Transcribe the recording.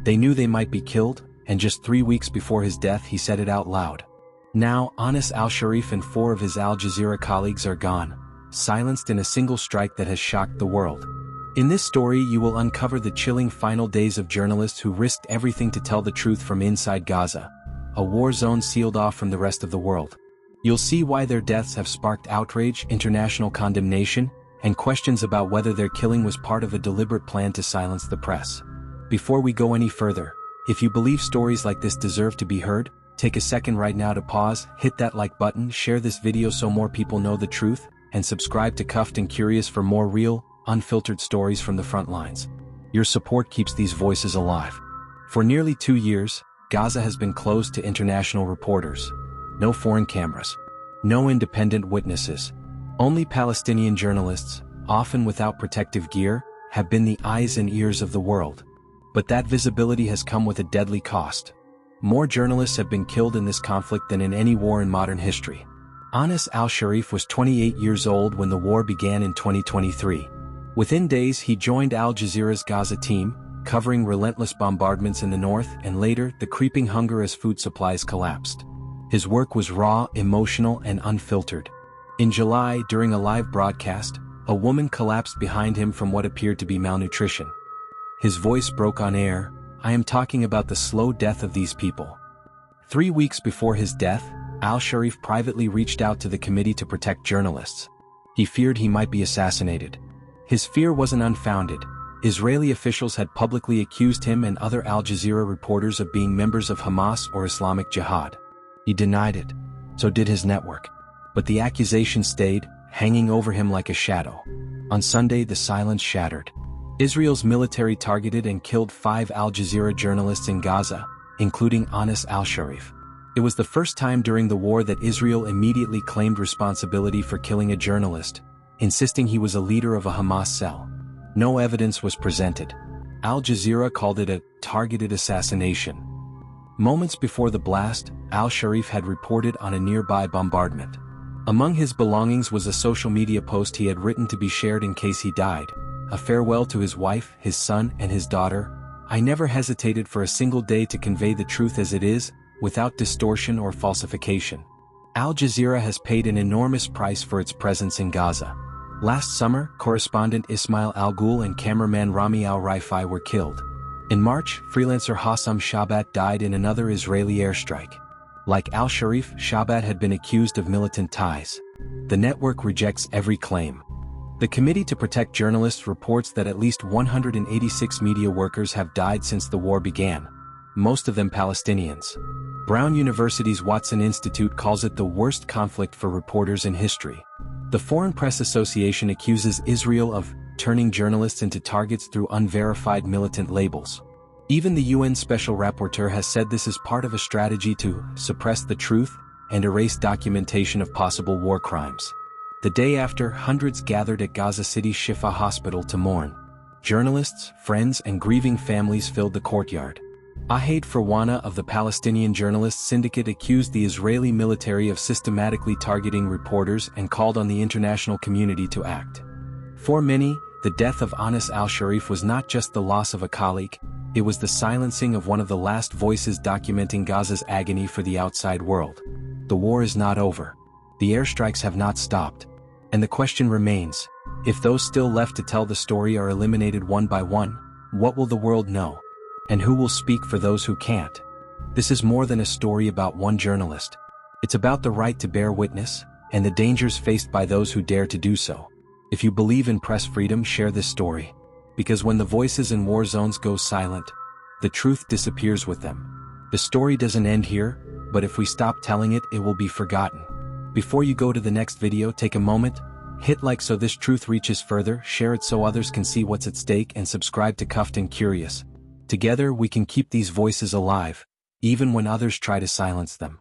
They knew they might be killed, and just 3 weeks before his death he said it out loud. Now, Anas al-Sharif and 4 of his Al Jazeera colleagues are gone, silenced in a single strike that has shocked the world. In this story you will uncover the chilling final days of journalists who risked everything to tell the truth from inside Gaza, a war zone sealed off from the rest of the world. You'll see why their deaths have sparked outrage, international condemnation, and questions about whether their killing was part of a deliberate plan to silence the press. Before we go any further, if you believe stories like this deserve to be heard, take a second right now to pause, hit that like button, share this video so more people know the truth, and subscribe to Cuffed and Curious for more real, unfiltered stories from the front lines. Your support keeps these voices alive. For nearly 2 years, Gaza has been closed to international reporters. No foreign cameras. No independent witnesses. Only Palestinian journalists, often without protective gear, have been the eyes and ears of the world. But that visibility has come with a deadly cost. More journalists have been killed in this conflict than in any war in modern history. Anas al-Sharif was 28 years old when the war began in 2023. Within days he joined Al Jazeera's Gaza team, covering relentless bombardments in the north and later the creeping hunger as food supplies collapsed. His work was raw, emotional, and unfiltered. In July, during a live broadcast, a woman collapsed behind him from what appeared to be malnutrition. His voice broke on air, "I am talking about the slow death of these people." 3 weeks before his death, al-Sharif privately reached out to the Committee to Protect Journalists. He feared he might be assassinated. His fear wasn't unfounded. Israeli officials had publicly accused him and other Al Jazeera reporters of being members of Hamas or Islamic Jihad. He denied it. So did his network. But the accusation stayed, hanging over him like a shadow. On Sunday, the silence shattered. Israel's military targeted and killed 5 Al Jazeera journalists in Gaza, including Anas al-Sharif. It was the first time during the war that Israel immediately claimed responsibility for killing a journalist, insisting he was a leader of a Hamas cell. No evidence was presented. Al Jazeera called it a targeted assassination. Moments before the blast, al-Sharif had reported on a nearby bombardment. Among his belongings was a social media post he had written to be shared in case he died, a farewell to his wife, his son, and his daughter. "I never hesitated for a single day to convey the truth as it is, without distortion or falsification." Al Jazeera has paid an enormous price for its presence in Gaza. Last summer, correspondent Ismail Al-Ghul and cameraman Rami Al-Rifai were killed. In March, freelancer Hossam Shabat died in another Israeli airstrike. Like al-Sharif, Shabat had been accused of militant ties. The network rejects every claim. The Committee to Protect Journalists reports that at least 186 media workers have died since the war began, most of them Palestinians. Brown University's Watson Institute calls it the worst conflict for reporters in history. The Foreign Press Association accuses Israel of turning journalists into targets through unverified militant labels. Even the UN Special Rapporteur has said this is part of a strategy to suppress the truth and erase documentation of possible war crimes. The day after, hundreds gathered at Gaza City's Shifa hospital to mourn. Journalists, friends, and grieving families filled the courtyard. Ahad Farwana of the Palestinian Journalists Syndicate accused the Israeli military of systematically targeting reporters and called on the international community to act. For many, the death of Anas al-Sharif was not just the loss of a colleague, it was the silencing of one of the last voices documenting Gaza's agony for the outside world. The war is not over. The airstrikes have not stopped. And the question remains, if those still left to tell the story are eliminated one by one, what will the world know? And who will speak for those who can't? This is more than a story about one journalist. It's about the right to bear witness, and the dangers faced by those who dare to do so. If you believe in press freedom, share this story. Because when the voices in war zones go silent, the truth disappears with them. The story doesn't end here, but if we stop telling it, it will be forgotten. Before you go to the next video, take a moment, hit like so this truth reaches further, share it so others can see what's at stake, and subscribe to Cuffed and Curious. Together we can keep these voices alive, even when others try to silence them.